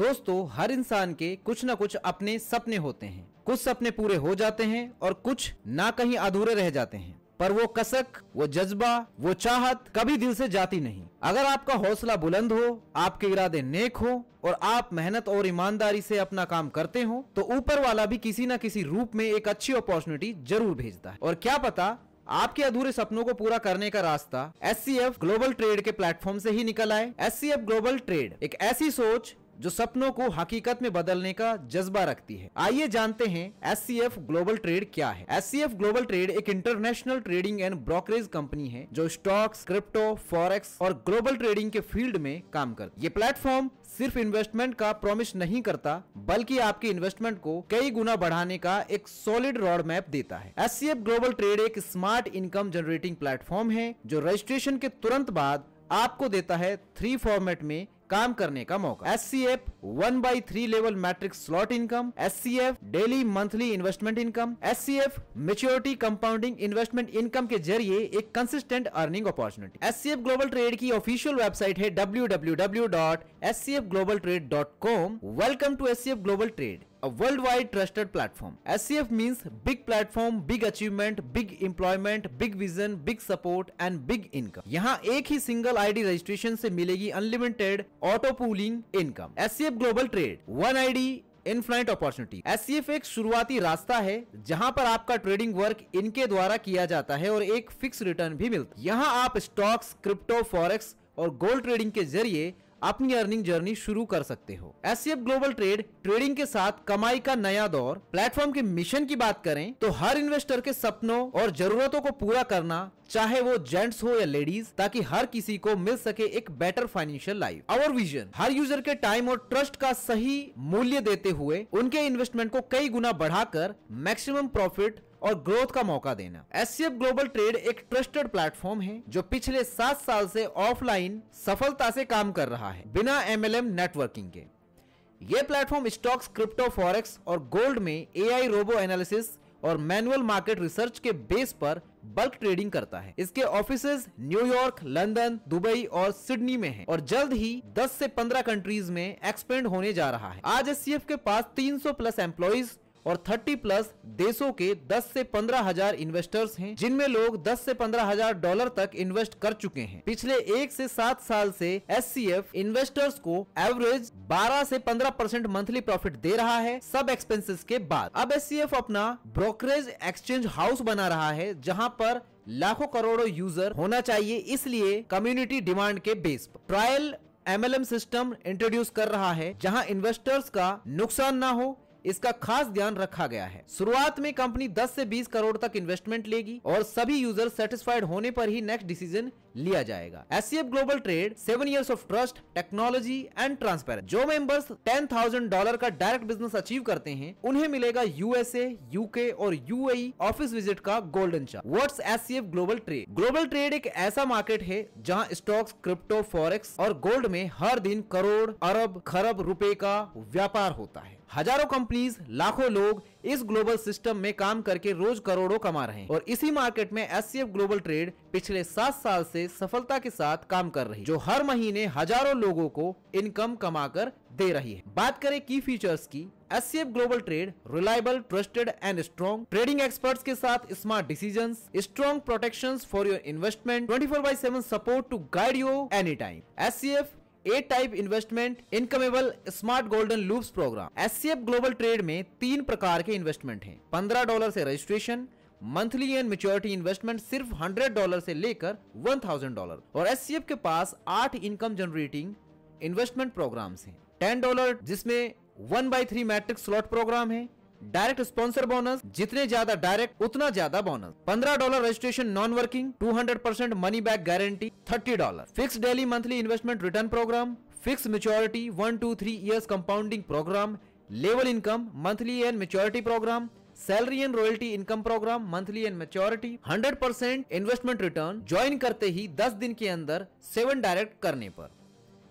दोस्तों, हर इंसान के कुछ न कुछ अपने सपने होते हैं। कुछ सपने पूरे हो जाते हैं और कुछ ना कहीं अधूरे रह जाते हैं, पर वो कसक, वो जज्बा, वो चाहत कभी दिल से जाती नहीं। अगर आपका हौसला बुलंद हो, आपके इरादे नेक हो और आप मेहनत और ईमानदारी से अपना काम करते हो, तो ऊपर वाला भी किसी न किसी रूप में एक अच्छी अपॉर्चुनिटी जरूर भेजता है। और क्या पता आपके अधूरे सपनों को पूरा करने का रास्ता SCF ग्लोबल ट्रेड के प्लेटफॉर्म से ही निकल आए। SCF ग्लोबल ट्रेड एक ऐसी सोच जो सपनों को हकीकत में बदलने का जज्बा रखती है। आइए जानते हैं SCF ग्लोबल ट्रेड क्या है। SCF ग्लोबल ट्रेड एक international trading and brokerage company है जो स्टॉक्स, क्रिप्टो, फॉरेक्स और ग्लोबल ट्रेडिंग के फील्ड में काम करती है। ये प्लेटफॉर्म सिर्फ इन्वेस्टमेंट का प्रॉमिस नहीं करता, बल्कि आपके इन्वेस्टमेंट को कई गुना बढ़ाने का एक सॉलिड रोड मैप देता है। SCF ग्लोबल ट्रेड एक स्मार्ट इनकम जनरेटिंग प्लेटफॉर्म है जो रजिस्ट्रेशन के तुरंत बाद आपको देता है 3 फॉर्मेट में काम करने का मौका। SCF 1/3 level matrix slot income, SCF daily monthly investment income, SCF maturity compounding investment income के जरिए एक consistent earning opportunity. SCF global trade की ऑफिशियल वेबसाइट है www.scfglobaltrade.com। Welcome to SCF global trade, a worldwide trusted platform. SCF means big platform, big achievement, big employment, big vision, big support and big income. यहाँ एक ही single ID registration से मिलेगी unlimited auto pooling income. SCF global trade, one ID infinite opportunity. SCF एक शुरुआती रास्ता है जहां पर आपका ट्रेडिंग वर्क इनके द्वारा किया जाता है और एक फिक्स रिटर्न भी मिलता है। यहाँ आप स्टॉक्स, क्रिप्टो, फॉरेक्स और गोल्ड ट्रेडिंग के जरिए अपनी अर्निंग जर्नी शुरू कर सकते हो। SCF ग्लोबल ट्रेड ट्रेडिंग के साथ कमाई का नया दौर। प्लेटफॉर्म के मिशन की बात करें तो हर इन्वेस्टर के सपनों और जरूरतों को पूरा करना, चाहे वो जेंट्स हो या लेडीज, ताकि हर किसी को मिल सके एक better financial life. Our vision, हर यूजर के टाइम और ट्रस्ट का सही मूल्य देते हुए उनके इन्वेस्टमेंट को कई गुना बढ़ाकर मैक्सिमम प्रॉफिट और ग्रोथ का मौका देना। SCF ग्लोबल ट्रेड एक ट्रस्टेड प्लेटफॉर्म है जो पिछले 7 साल से ऑफलाइन सफलता से काम कर रहा है, बिना MLM नेटवर्किंग के। यह प्लेटफॉर्म स्टॉक्स, क्रिप्टो, फॉरेक्स और गोल्ड में AI रोबो एनालिसिस और मैनुअल मार्केट रिसर्च के बेस पर बल्क ट्रेडिंग करता है। इसके ऑफिसेज न्यूयॉर्क, लंदन, दुबई और सिडनी में हैं और जल्द ही 10 से 15 कंट्रीज में एक्सपेंड होने जा रहा है। आज SCF के पास 300 प्लस एम्प्लॉइज और 30 प्लस देशों के 10 से 15 हजार इन्वेस्टर्स हैं, जिनमें लोग 10 से 15 हजार डॉलर तक इन्वेस्ट कर चुके हैं। पिछले 1 से 7 साल से SCF इन्वेस्टर्स को एवरेज 12 से 15% मंथली प्रॉफिट दे रहा है, सब एक्सपेंसेस के बाद। अब SCF अपना ब्रोकरेज एक्सचेंज हाउस बना रहा है जहां पर लाखों करोड़ों यूजर होना चाहिए, इसलिए कम्युनिटी डिमांड के बेस पर ट्रायल MLM सिस्टम इंट्रोड्यूस कर रहा है जहां इन्वेस्टर्स का नुकसान ना हो, इसका खास ध्यान रखा गया है। शुरुआत में कंपनी 10 से 20 करोड़ तक इन्वेस्टमेंट लेगी और सभी यूजर सेटिस्फाइड होने पर ही नेक्स्ट डिसीजन लिया जाएगा। SCF global trade 7 years of trust, technology and transparency. जो मेंबर्स $10,000 का डायरेक्ट बिजनेस अचीव करते हैं उन्हें मिलेगा USA, UK और UAE ऑफिस विजिट का golden chart. What's SCF global trade? Global trade एक ऐसा मार्केट है जहां स्टॉक्स, क्रिप्टो, फॉरेक्स और गोल्ड में हर दिन करोड़, अरब, खरब रुपए का व्यापार होता है। हजारों कंपनीज, लाखों लोग इस ग्लोबल सिस्टम में काम करके रोज करोड़ों कमा रहे हैं और इसी मार्केट में SCF ग्लोबल ट्रेड पिछले 7 साल से सफलता के साथ काम कर रही है, जो हर महीने हजारों लोगों को इनकम कमाकर दे रही है। बात करें की फीचर्स की, SCF global trade reliable, trusted and strong trading experts के साथ smart decisions, strong protections for your investment, 24/7 support to guide you any time. SCF 8 type investment इनकमेबल smart golden loops programme. SCF global trade में 3 प्रकार के investment हैं। $15 से registration, monthly and maturity investment सिर्फ $100 से लेकर $1,000 और SCF के पास 8 इनकम जनरेटिंग इन्वेस्टमेंट प्रोग्राम्स हैं। $10 जिसमें 1/3 मैट्रिक्स स्लॉट प्रोग्राम है, डायरेक्ट स्पॉन्सर बोनस, जितने ज्यादा डायरेक्ट उतना ज्यादा bonus, $15 registration non working, 200% money back guarantee, $30 fix daily monthly investment return program, fix maturity 1 to 3 years compounding program, level income monthly and maturity program, salary and royalty income program monthly and maturity, 100% investment return join करते ही 10 दिन के अंदर 7 direct करने पर।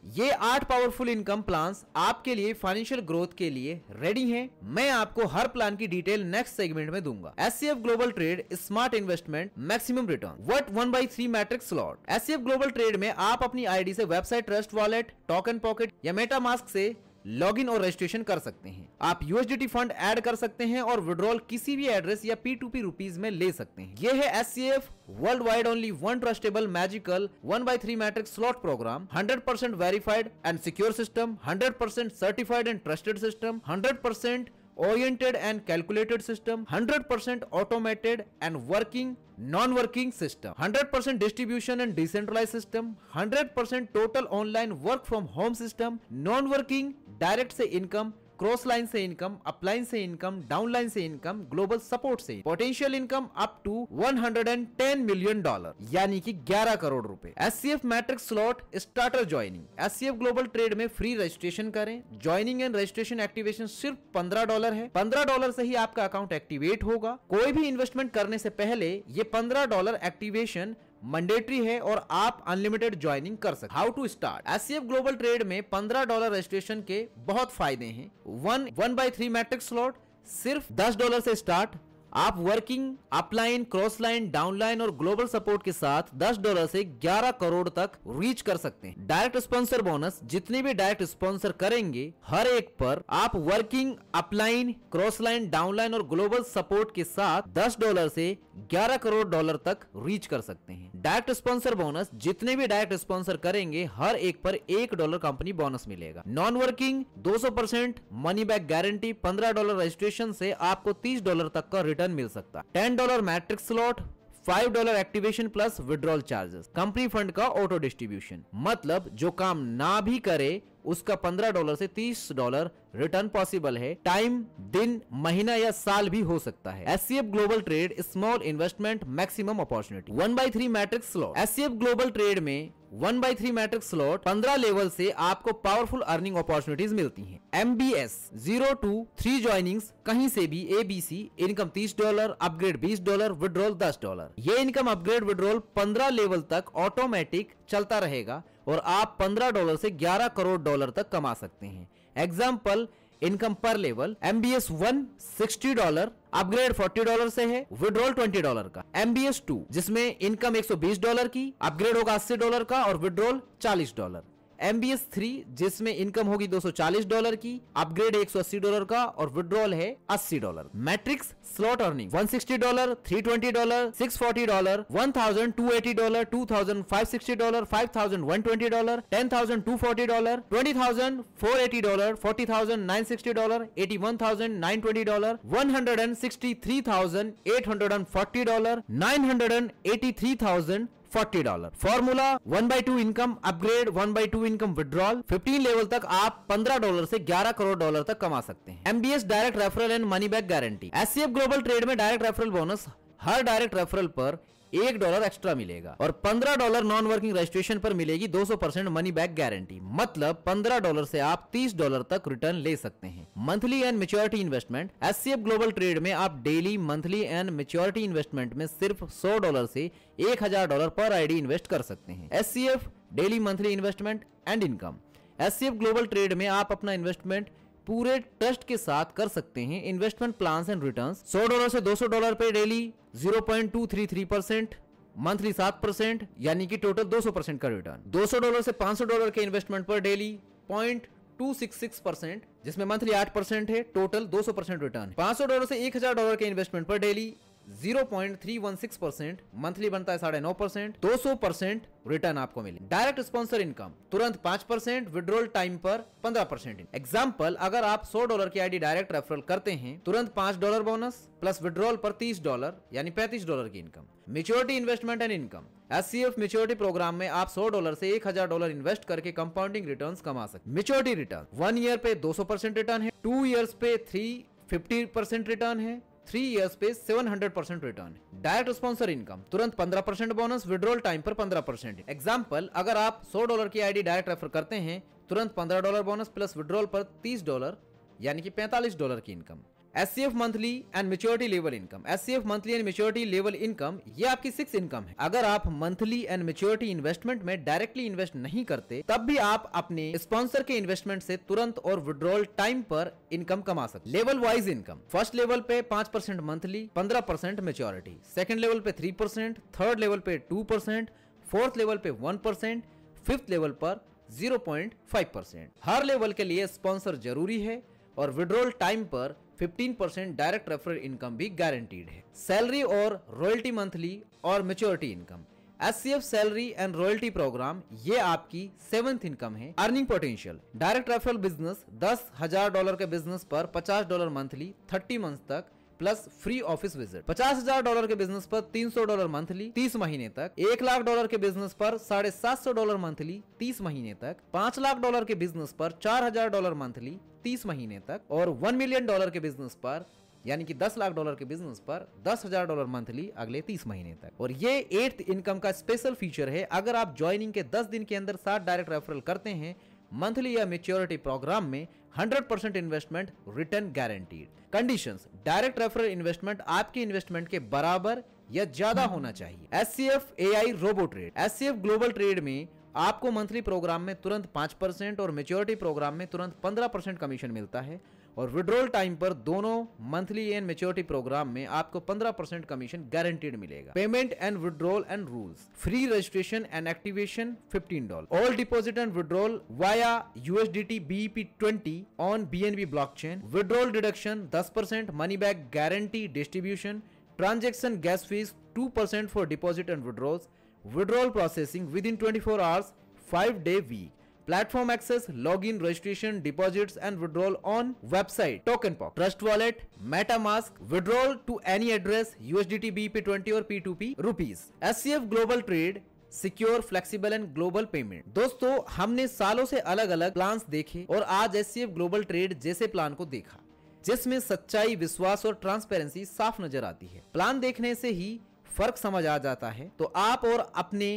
ये 8 powerful income plans आपके लिए फाइनेंशियल ग्रोथ के लिए रेडी हैं। मैं आपको हर प्लान की डिटेल नेक्स्ट सेगमेंट में दूंगा। SCF global trade smart investment maximum return, what 1/3 matrix slot. SCF global trade में आप अपनी आईडी से website, trust wallet, token pocket या मेटामास्क से लॉगिन और रजिस्ट्रेशन कर सकते हैं। आप यूएसडीटी फंड ऐड कर सकते हैं और विड्रॉल किसी भी एड्रेस या P2P रुपीज में ले सकते हैं। यह है SCF worldwide only one trustable magical 1/3 matrix slot program, 100% verified and secure system, 100% certified and trusted system, 100% oriented and calculated system, 100% automated and working non-working system, 100% distribution and decentralized system, 100% total online work from home system, non-working direct से income, cross line से income, upline से income, downline से income, global support से potential income up to $110 million, यानी कि 11 करोड़ रुपए। SCF matrix slot starter joining, SCF global trade में free registration करें। ज्वाइनिंग एंड रजिस्ट्रेशन एक्टिवेशन सिर्फ $15 है। $15 से ही आपका अकाउंट एक्टिवेट होगा। कोई भी इन्वेस्टमेंट करने से पहले ये $15 एक्टिवेशन मैंडेटरी है और आप अनलिमिटेड ज्वाइनिंग कर सकते। How to start? SCF global trade में $15 रजिस्ट्रेशन के बहुत फायदे हैं। 1/3 मैट्रिक्स स्लॉट सिर्फ $10 से स्टार्ट। आप working, upline, cross line, downline और ग्लोबल सपोर्ट के साथ $10 से 11 करोड़ तक रीच कर सकते हैं। डायरेक्ट स्पॉन्सर बोनस, जितने भी डायरेक्ट स्पॉन्सर करेंगे हर एक पर आप working, upline, cross line, downline और ग्लोबल सपोर्ट के साथ $10 से 11 करोड़ डॉलर तक रीच कर सकते हैं। डायरेक्ट स्पॉन्सर बोनस, जितने भी डायरेक्ट स्पॉन्सर करेंगे हर एक पर $1 कंपनी बोनस मिलेगा। Non working 200% money back guarantee, $15 registration से आपको $30 तक का रिटर्न मिल सकता। $10 matrix slot, $5 activation plus withdrawal charges, company fund का ऑटो डिस्ट्रीब्यूशन, मतलब जो काम ना भी करे उसका $15 से $30 रिटर्न पॉसिबल है। टाइम दिन, महीना या साल भी हो सकता है। SCF global trade small investment maximum opportunity. 1/3 matrix slot, SCF global trade में 1/3 मैट्रिक्स स्लॉट 15 लेवल से आपको पावरफुल अर्निंग अपॉर्चुनिटीज मिलती हैं। MBS 0 to 3 ज्वाइनिंग्स कहीं से भी ABC, इनकम $30, अपग्रेड $20, विड्रॉल $10। ये इनकम अपग्रेड विड्रॉल 15 लेवल तक ऑटोमेटिक चलता रहेगा और आप $15 से 11 करोड़ डॉलर तक कमा सकते हैं। एग्जाम्पल, इनकम पर लेवल MBS 1 $60, अपग्रेड $40 से है, विड्रॉल $20 का। MBS 2 जिसमें इनकम $120 की, अपग्रेड होगा $80 का और विड्रॉल $40। MBS 3 जिसमें इनकम होगी $240 की, अपग्रेड $180 का और विड्रॉल है $80। Matrix slot earning $160, $320, $640, $1,280, $2,560, $5,120, $10,240, $20,480, $40,960, $81,920, $163,840, $983,040। Formula 1/2 income upgrade, 1/2 income withdrawal. 15 level तक आप $15 से 11 करोड़ डॉलर तक कमा सकते हैं। MBS direct referral and money back guarantee, SCF global trade में डायरेक्ट रेफरल बोनस, हर डायरेक्ट रेफरल पर $1 एक्स्ट्रा मिलेगा और $15 नॉन वर्किंग रजिस्ट्रेशन पर मिलेगी 200% मनी बैक गारंटी, मतलब $15 से आप $30 तक रिटर्न ले सकते हैं। Monthly and maturity investment, SCF global trade में आप daily, monthly and maturity investment में सिर्फ $100 से $1000 पर आईडी इन्वेस्ट कर सकते हैं। SCF daily, monthly investment and income, SCF global trade में आप अपना इन्वेस्टमेंट पूरे ट्रस्ट के साथ कर सकते हैं। इन्वेस्टमेंट प्लान्स एंड रिटर्न्स, $100 से $200 पे डेली 0.233%, मंथली 7%, यानी कि टोटल 200% का रिटर्न। $200 से $500 के इन्वेस्टमेंट पर डेली 0.266%, जिसमें मंथली 8% है, टोटल 200% रिटर्न। $500 से $1000 के इन्वेस्टमेंट पर डेली 0.316%, मंथली बनता है 9.5%, 200% रिटर्न आपको मिले। डायरेक्ट स्पॉन्सर इनकम तुरंत 5%, विड्रॉल टाइम पर 15%। एग्जाम्पल, अगर आप $100 की आईडी डायरेक्ट रेफरल करते हैं, तुरंत $5 बोनस प्लस विड्रॉल पर $30, यानी $35 की income. Maturity investment and income, SCF maturity program में आप $100 से $1000 इन्वेस्ट करके कंपाउंडिंग रिटर्न्स कमा सकते। मैच्योरिटी रिटर्न 1 ईयर पे 200% रिटर्न है, 2 इयर्स पे 350% रिटर्न है, 3 इयर्स पे 700% रिटर्न। डायरेक्ट स्पॉन्सर इनकम तुरंत 15% बोनस, विड्रॉल टाइम पर 15%। एग्जाम्पल, अगर आप $100 की आईडी डायरेक्ट रेफर करते हैं, तुरंत $15 बोनस प्लस विड्रॉल पर $30, यानी कि $45 की income. SCF monthly and maturity level income, SCF monthly and maturity level income, ये आपकी 6 इनकम है। अगर आप मंथली एंड मैच्योरिटी इन्वेस्टमेंट में डायरेक्टली इन्वेस्ट नहीं करते, तब भी आप अपने स्पॉन्सर के इन्वेस्टमेंट से तुरंत और विड्रॉल टाइम पर इनकम कमा सकते। Level wise income, first level पे 5% मंथली, 15% मैच्योरिटी, सेकंड लेवल पे 3%, थर्ड लेवल पे 2%, फोर्थ लेवल पे 1%, फिफ्थ लेवल पर 0.5%। हर लेवल के लिए स्पॉन्सर जरूरी है और विड्रॉल टाइम पर 15% डायरेक्ट रेफरल इनकम भी गारंटीड है। सैलरी और रॉयल्टी मंथली और maturity income. SCF salary and royalty program ये आपकी 7th इनकम है। Earning potential. Direct referral business $10,000 के बिजनेस पर $50 मंथली 30 मंथ तक प्लस फ्री ऑफिस विजिट। $50,000 के बिजनेस पर $300 मंथली 30 महीने तक। $1,00,000 के बिजनेस पर $750 मंथली 30 महीने तक। $5,00,000 के बिजनेस पर $4,000 मंथली 30 महीने तक और $1 मिलियन के बिजनेस पर यानी कि $10,00,000 के बिजनेस पर $10,000 मंथली अगले 30 महीने तक। और ये 8th इनकम का स्पेशल फीचर है। अगर आप ज्वाइनिंग के 10 दिन के अंदर 7 डायरेक्ट रेफरल करते हैं मंथली या मैच्योरिटी प्रोग्राम में 100% investment return guaranteed. Conditions. Direct referral investment आपके इन्वेस्टमेंट के बराबर या ज्यादा होना चाहिए। SCF AI robo trade. SCF global trade में आपको मंथली प्रोग्राम में तुरंत 5% और मैच्योरिटी प्रोग्राम में तुरंत 15% कमीशन मिलता है और विड्रॉल टाइम पर दोनों मंथली एंड मैच्योरिटी प्रोग्राम में आपको 15% कमीशन गारंटीड मिलेगा। Payment and withdrawal and rules. Free registration and activation $15। All deposit and withdrawal via USDT BEP20 on BNB blockchain. Withdrawal deduction 10%। Money back guarantee distribution. Transaction gas fees 2% for deposit and withdrawals. Withdrawal processing within 24 hours, 5-day week. Platform access, login, registration, deposits and withdrawal on website. TokenPop, Trust Wallet, MetaMask, withdrawal to any address, USDT BEP20 और P2P rupees. SCF Global Trade, secure, flexible and global payment. दोस्तों, हमने सालों से अलग अलग plans देखे और आज SCF ग्लोबल ट्रेड जैसे प्लान को देखा जिसमें सच्चाई, विश्वास और ट्रांसपेरेंसी साफ नजर आती है। प्लान देखने से ही फर्क समझ आ जाता है। तो आप और अपने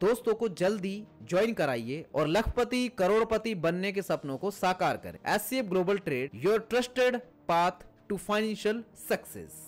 दोस्तों को जल्दी ज्वाइन कराइए और लखपति करोड़पति बनने के सपनों को साकार करें। SCF global trade, your trusted path to financial success.